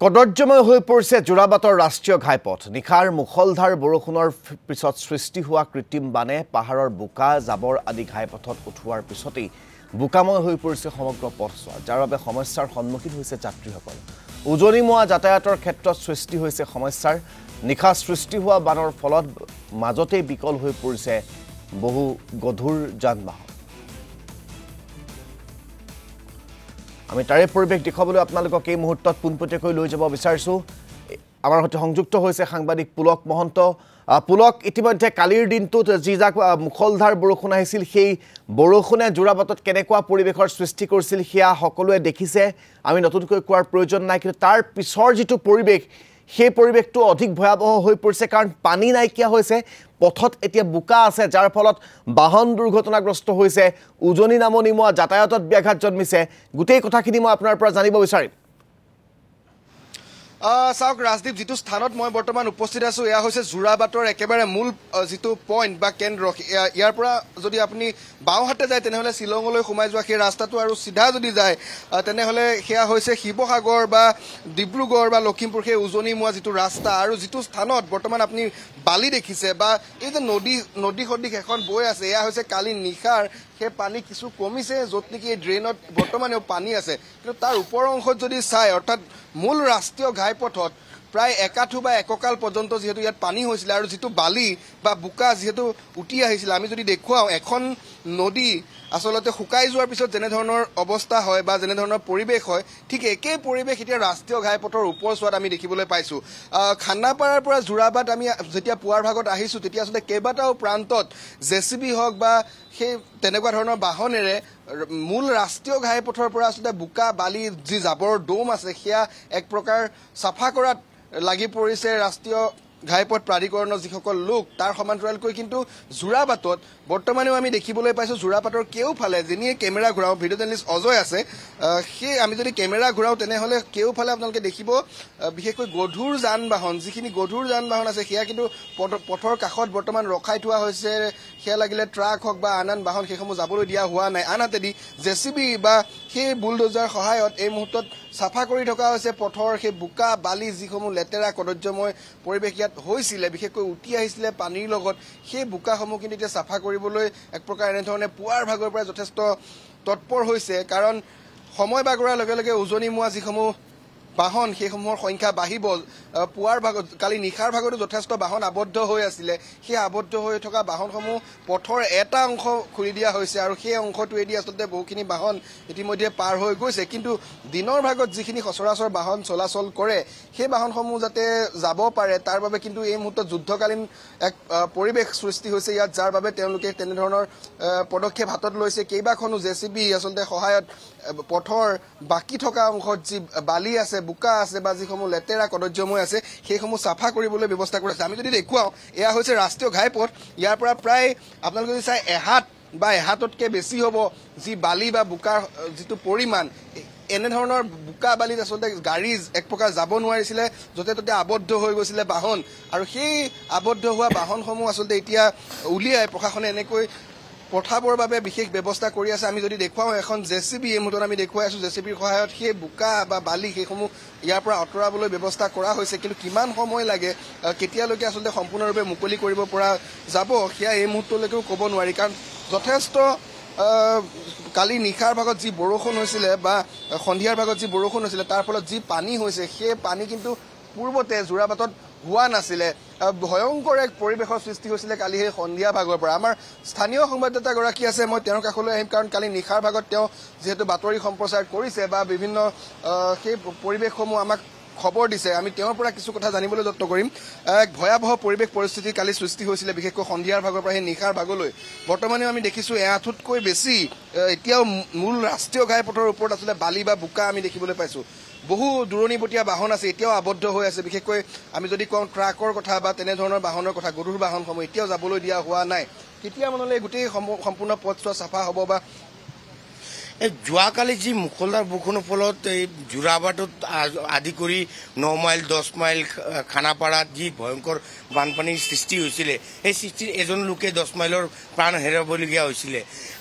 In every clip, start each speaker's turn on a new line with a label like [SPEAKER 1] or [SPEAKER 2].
[SPEAKER 1] কদৰ্যময় হৈ পৰিছে যোৰাবাটৰ ৰাষ্ট্ৰীয় ঘাইপথ নিখাৰ মুখলধাৰ বৰষুণৰ পিছত সৃষ্টি হোৱা কৃত্ৰিম বানে পাহাৰৰ বোকা জাবৰ আদি ঘাইপথত উঠোৱাৰ পিছতেই বোকাময় হৈ পৰিছে সমগ্ৰ পথছোৱা যাৰ বাবে সমস্যাৰ সন্মুখীন হৈছে যাত্ৰীসকল উজনিমোৱা যাতায়াতৰ ক্ষেত্ৰত সৃষ্টি হৈছে সমস্যাৰ নিখা সৃষ্টি হোৱা বানৰ ফলত মাজতে বিকল হৈ পৰিছে বহু গধুৰ যান-বাহন আমি তাৰে পৰিবেশ দেখাবলৈ আপোনালোকক এই মুহূৰ্তত পুনপটীয়াকৈ লৈ যাব বিচাৰিছো আমাৰ সৈতে সংযুক্ত হৈছে সাংবাদিক পুলক মহন্ত পুলক ইতিমধ্যে কালিৰ দিনটোত জিজাক মুখলধাৰ বৰষুণ আহিছিল সেই বৰষুণে যোৰাবাটত কেনেকুৱা পৰিবেশৰ সৃষ্টি কৰিছিল হিয়া সকলোৱে দেখিছে আমি নতুনকৈ কোৱাৰ প্ৰয়োজন নাই কিন্তু তাৰ পিছৰ যেটো পৰিবেশ সেই পৰিবেশটো অধিক ভয়াবহ হৈ পৰিছে কাৰণ পানী নাইকিয়া হৈছে পথত এতিয়া বুকা আছে যাৰ ফলত বাহন দুৰ্ঘটনাগ্ৰস্ত হৈছে উজনি নামনিমোৱা যাতায়াতত ব্যাঘাত জন্মিছে গোটেই কথাখিনি মই আপোনাৰ পৰা জানিব বিচাৰিম
[SPEAKER 2] চাওক ৰাজদীপ যেটো স্থানত মই বৰ্তমান উপস্থিত আছো এয়া হৈছে যোৰাবাটৰ একেবাৰে মূল যেটো পইণ্ট বা কেন্দ্ৰ ইয়াৰ পৰা যদি আপুনি বাওঁহাতে যায় তেনেহলে শিলঙলৈ সোমাই যোৱা সেই ৰাস্তাটো আৰু সিধা যদি যায় তেনেহলে সেয়া হৈছে শিৱসাগৰ বা ডিব্ৰুগড় বা লখিমপুৰ সেই উজনিমোৱা যেটো ৰাস্তা আৰু যেটো স্থানত বৰ্তমান আপুনি বালি দেখিছে বা এই যে নদী সদৃশ এখন বৈ আছে এয়া হৈছে কালি নিখাৰ সেই পানী কিছু কমিছে য'ত নেকি এই ড্ৰেইনত বৰ্তমানেও পানী আছে কিন্তু তাৰ ওপৰ অংশত যদি চাই অৰ্থাৎ মূল ৰাষ্ট্ৰীয় ঘাইপথত প্ৰায় একাঠু বা এককাল পৰ্যন্ত যেহেতু ইয়াত পানী হৈছিল আৰু যেটো বালি বা বুকা যেহেতু উঠি আহিছিল আমি যদি দেখুৱাও এখন নদী আসলতে শুকাই যোৱাৰ পিছত যেনে ধৰণৰ অৱস্থা হয় বা যেনে ধৰণৰ পৰিবেশ হয় ঠিক একেই পৰিবেশ এতিয়া ৰাষ্ট্ৰীয় ঘাইপথৰ ওপৰছোৱাত আমি দেখিবলৈ পাইছো খানাপাৰাৰ পৰা যোৰাবাট আমি যেতিয়া পুৱাৰ ভাগত আহিছো তেতিয়া আসলে কেইবাটাও প্ৰান্তত জেচিবি হওক বা সেই তেনেকুৱা ধৰণৰ বাহনেৰে মূল ৰাষ্ট্ৰীয় ঘাইপথৰ পৰা আসলে বুকা বালি যি জাবৰৰ দম আছে সেয়া এক প্ৰকাৰ সাফা কৰাত লাগি পৰিছে ৰাষ্ট্ৰীয় ঘাইপথ প্ৰাধিকৰণৰ যিসকল লোক তাৰ সমান্তৰালকৈ কিন্তু যোৰাবাটত বৰ্তমানেও আমি দেখিবলৈ পাইছো যোৰাবাটৰ কেওফালে যিনিয়ে কেমেৰা ঘূৰাও ভিডিঅ' জাৰ্নেলিষ্ট অজয় আছে সেই আমি যদি কেমেৰা ঘূৰাও তেনেহলে কেওফালে আপোনালোকে দেখিব বিশেষকৈ গধুৰ যান-বাহন যিখিনি গধুৰ যান-বাহন আছে সেয়া কিন্তু পথৰ কাষত বৰ্তমান ৰখাই থোৱা হৈছে সেয়া লাগিলে ট্ৰাক হওক বা আন বাহন সেইসমূহ যাবলৈ দিয়া হোৱা নাই আনহাতে জেচিবি বা সেই বুলডোজাৰ সহায়ত এই মুহূৰ্তত সাফা কৰি থকা হৈছে পথৰ সেই বুকা বালি যিসমূহ লেতেৰা কদৰ্যময় পৰিবেশ ইয়াত হৈছিলে বিশেষকৈ উঠি আহিছিলে পানীৰ লগত সেই বুকাসমূহ কিন্তু এতিয়া সাফা কৰিবলৈ এক প্ৰকাৰ এনে ধৰণে পুৱাৰ ভাগৰ পৰা যথেষ্ট তৎপৰ হৈছে কাৰণ সময় বাগৰাৰ লগে লগে উজনিমোৱা যিসমূহ বাহন সেইসমূহৰ সংখ্যা বাঢ়িব পুৱাৰ ভাগত কালি নিখাৰ ভাগতো যথেষ্ট বাহন আবদ্ধ হৈ আছিল সেই আবদ্ধ হৈ থকা বাহনসমূহ পথৰ এটা অংশ খুলি দিয়া হৈছে আৰু সেই অংশটোৱেদি আসলতে বহুখিনি বাহন ইতিমধ্যে পাৰ হৈ গৈছে কিন্তু দিনৰ ভাগত যিখিনি সচৰাচৰ বাহন চলাচল কৰে সেই বাহনসমূহ যাতে যাব পাৰে তাৰ বাবে কিন্তু এই মুহূৰ্তত যুদ্ধকালীন এক পৰিবেশ সৃষ্টি হৈছে ইয়াত যাৰ বাবে তেওঁলোকে তেনে ধৰণৰ পদক্ষেপ হাতত লৈছে কেইবাখনো জেচিবি আসলতে সহায়ত পথৰ বাকি থকা অংশত যি বালি আছে বুকা আছে বা যিসমূহ লেতেৰা কদৰ্যময় আছে সেইসমূহ সাফা কৰিবলৈ ব্যৱস্থা কৰিছে আমি যদি দেখুৱাও এয়া হৈছে ৰাষ্ট্ৰীয় ঘাইপথ ইয়াৰ পৰা প্ৰায় আপোনালোকে যদি চাই এহাত বা এহাততকৈ বেছি হ'ব যি বালি বা বুকাৰ যিটো পৰিমাণ এনে ধৰণৰ বুকা বালিত আসলতে গাড়ী এক প্ৰকাৰ যাব নোৱাৰিছিলে য'তে ত'তে আবদ্ধ হৈ গৈছিলে বাহন আৰু সেই আবদ্ধ হোৱা বাহনসমূহ আসলতে এতিয়া উলিয়াই প্ৰশাসনে এনেকৈ পঠাবৰ বাবে বিশেষ ব্যৱস্থা কৰি আছে আমি যদি দেখুৱাও এখন জেচিবি এই মুহূৰ্তত আমি দেখুৱাই আছো জেচিবিৰ সহায়ত সেই বুকা বা বালি সেইসমূহ ইয়াৰ পৰা আঁতৰাবলৈ ব্যৱস্থা কৰা হৈছে কিন্তু কিমান সময় লাগে কেতিয়ালৈকে আসলতে সম্পূৰ্ণৰূপে মুকলি কৰিব পৰা যাব সেয়া এই মুহূৰ্তলৈকেও ক'ব নোৱাৰি কাৰণ যথেষ্ট কালি নিখাৰ ভাগত যি বৰষুণ হৈছিলে বা সন্ধিয়াৰ ভাগত যি বৰষুণ হৈছিলে তাৰ ফলত যি পানী হৈছে সেই পানী কিন্তু পূৰ্বতে যোৰাবাটত হোৱা নাছিলে ভয়ংকৰ এক পৰিবেশৰ সৃষ্টি হৈছিলে কালি সেই সন্ধিয়া ভাগৰ পৰা আমাৰ স্থানীয় সংবাদদাতা গৰাকী আছে মই তেওঁৰ কাষলৈ আহিম কাৰণ কালি নিখাৰ ভাগত তেওঁ যেহেতু বাতৰি সম্প্ৰচাৰ কৰিছে বা বিভিন্ন সেই পৰিবেশসমূহ আমাক খবৰ দিছে আমি তেওঁৰ পৰা কিছু কথা জানিবলৈ যত্ন কৰিম এক ভয়াবহ পৰিবেশ পৰিস্থিতি কালি সৃষ্টি হৈছিলে বিশেষকৈ সন্ধিয়াৰ ভাগৰ পৰা সেই নিখাৰ ভাগলৈ বৰ্তমানেও আমি দেখিছো এআঁঠুতকৈ বেছি এতিয়াও মূল ৰাষ্ট্ৰীয় ঘাইপথৰ ওপৰত আসলে বালি বা বুকা আমি দেখিবলৈ পাইছো বহু দূৰণিবতীয়া বাহন আছে এতিয়াও আবদ্ধ হৈ আছে বিশেষকৈ আমি যদি কওঁ ট্ৰাকৰ কথা বা তেনে ধৰণৰ বাহনৰ কথা গধুৰ বাহনসমূহ এতিয়াও যাবলৈ দিয়া হোৱা নাই কেতিয়া মানলৈ গোটেই সম্পূৰ্ণ পথছোৱা চাফা হ'ব বা
[SPEAKER 3] এই যোৱাকালি যি মুখলধাৰ বৰষুণৰ ফলত এই যোৰাবাটত আদি কৰি 9 মাইল 10 মাইল খানাপাৰাত যি ভয়ংকৰ বানপানীৰ সৃষ্টি হৈছিলে এই সৃষ্টিৰ এজন লোকে 10 মাইলৰ প্ৰাণ হেৰুৱাবলগীয়া হৈছিলে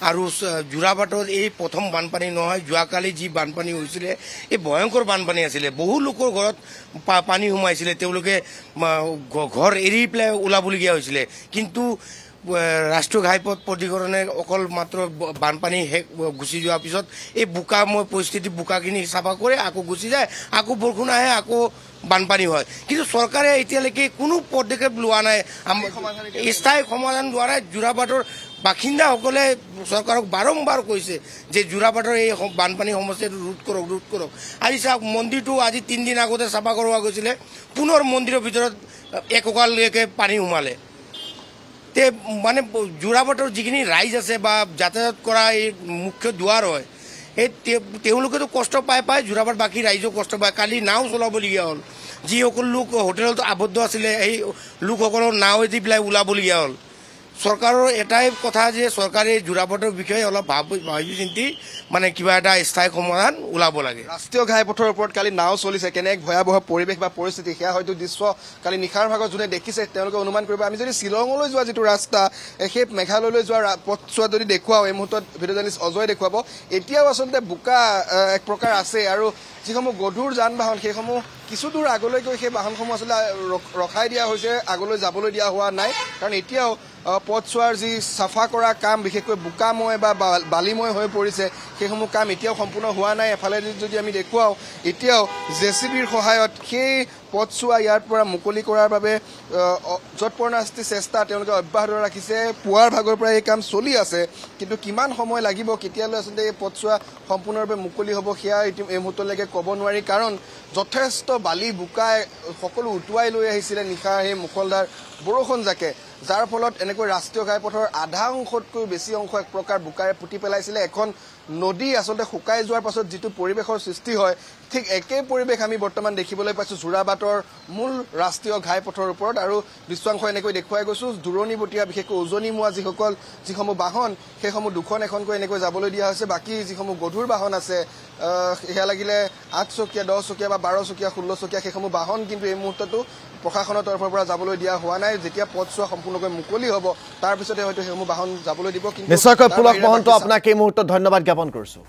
[SPEAKER 3] আৰু যোৰাবাটত এই প্ৰথম বানপানী নহয় যোৱাকালি যি বানপানী হৈছিলে এই ভয়ংকৰ বানপানী আছিলে বহু লোকৰ ঘৰত পানী সোমাইছিলে তেওঁলোকে ঘৰ এৰি পেলাই ওলাবলগীয়া হৈছিলে কিন্তু ৰাষ্ট্ৰীয় ঘাইপথ প্ৰাধিকৰণে অকল মাত্ৰ বানপানী গুচি যোৱাৰ পিছত এই বোকাময় পৰিস্থিতি বোকাখিনি চাফা কৰি আকৌ গুচি যায় আকৌ বৰষুণ আহে আকৌ বানপানী হয় কিন্তু চৰকাৰে এতিয়ালৈকে কোনো পদক্ষেপ লোৱা নাই স্থায়ী সমাধান দ্বাৰা যোৰাবাটৰ বাসিন্দাসকলে চৰকাৰক বাৰম্বাৰ কৈছে যে যোৰাবাটৰ এই বানপানী সমস্যাটো ৰোধ কৰক আজি চাওক মন্দিৰটো আজি 3 দিন আগতে চাফা কৰোৱা গৈছিলে পুনৰ মন্দিৰৰ ভিতৰত এককাললৈকে পানী সোমালে তে মানে যোৰাবাটৰ যিখিনি ৰাইজ আছে বা যাতায়াত কৰা এই মুখ্য দুৱাৰ হয় এই তেওঁলোকেতো কষ্ট পাই যোৰাবাট বাকী ৰাইজেও কষ্ট পায় কালি নাও চলাবলগীয়া হ'ল যিসকল লোক হোটেলত আবদ্ধ আছিলে এই লোকসকলৰ নাৱেদি পেলাই ওলাবলগীয়া হ'ল চৰকাৰৰ এটাই কথা যে চৰকাৰে যোৰাবাটৰ বিষয়ে অলপ ভাবি চিন্তি মানে কিবা এটা স্থায়ী সমাধান ওলাব লাগে
[SPEAKER 2] ৰাষ্ট্ৰীয় ঘাইপথৰ ওপৰত কালি নাও চলিছে কেনে এক ভয়াৱহ পৰিৱেশ বা পৰিস্থিতি সেয়া হয়তো দৃশ্য কালি নিশাৰ ভাগত যোনে দেখিছে তেওঁলোকে অনুমান কৰিব আমি যদি শ্বিলঙলৈ যোৱা যিটো ৰাস্তা সেই মেঘালয়লৈ যোৱা পথছোৱা যদি দেখুৱাওঁ এই মুহূৰ্তত ভিডিঅ' জাৰ্নেলিষ্ট অজয় দেখুৱাব এতিয়াও আচলতে বোকা এক প্ৰকাৰ আছে আৰু যিসমূহ গধুৰ যান বাহন সেইসমূহ কিছু দূৰ আগলৈ গৈ সেই বাহনসমূহ আচলতে ৰখাই দিয়া হৈছে আগলৈ যাবলৈ দিয়া হোৱা নাই কাৰণ এতিয়াও পথছোৱাৰ যি চাফা কৰা কাম বিশেষকৈ বোকাময় বা বালিময় হৈ পৰিছে সেইসমূহ কাম এতিয়াও সম্পূৰ্ণ হোৱা নাই এফালে যদি আমি দেখুৱাওঁ এতিয়াও জেচিবিৰ সহায়ত সেই পথছোৱা ইয়াৰ পৰা মুকলি কৰাৰ বাবে যৎপৰোনাস্তি চেষ্টা তেওঁলোকে অব্যাহত ৰাখিছে পুৱাৰ ভাগৰ পৰা এই কাম চলি আছে কিন্তু কিমান সময় লাগিব কেতিয়ালৈ আচলতে এই পথছোৱা সম্পূৰ্ণৰূপে মুকলি হ'ব সেয়া এই মুহূৰ্তলৈকে ক'ব নোৱাৰি কাৰণ যথেষ্ট বালি বোকাই সকলো উটুৱাই লৈ আহিছিলে নিশাৰ সেই মুখলধাৰ বৰষুণ জাকে যাৰ ফলত এনেকৈ ৰাষ্ট্ৰীয় ঘাইপথৰ আধা অংশতকৈ বেছি অংশ এক প্ৰকাৰ বোকাৰে পুতি পেলাইছিলে এখন নদী আচলতে শুকাই যোৱাৰ পাছত যিটো পৰিৱেশৰ সৃষ্টি হয় ঠিক একেই পৰিৱেশ আমি বৰ্তমান দেখিবলৈ পাইছোঁ যোৰাবাটৰ মূল ৰাষ্ট্ৰীয় ঘাইপথৰ ওপৰত আৰু দৃশ্যাংশ এনেকৈ দেখুৱাই গৈছোঁ দূৰণিবতীয়া বিশেষকৈ উজনিমুৱা যিসমূহ বাহন সেইসমূহ দুখন এখনকৈ এনেকৈ যাবলৈ দিয়া হৈছে বাকী যিসমূহ গধুৰ বাহন আছে সেয়া লাগিলে 8 চকীয়া 10 চকীয়া বা 12 চকীয়া 16 চকীয়া সেইসমূহ বাহন কিন্তু এই মুহূৰ্ততো প্ৰশাসনৰ তৰফৰ পৰা যাবলৈ দিয়া হোৱা নাই যেতিয়া পথছোৱা সম্পূৰ্ণকৈ মুকলি হ'ব তাৰ পিছতে হয়তো সেইসমূহ বাহন যাবলৈ দিব কিন্তু
[SPEAKER 1] নিশ্চয়কৈ পুলক মহন্ত আপোনাক এই মুহূৰ্তত ধন্যবাদ জ্ঞাপন কৰিছোঁ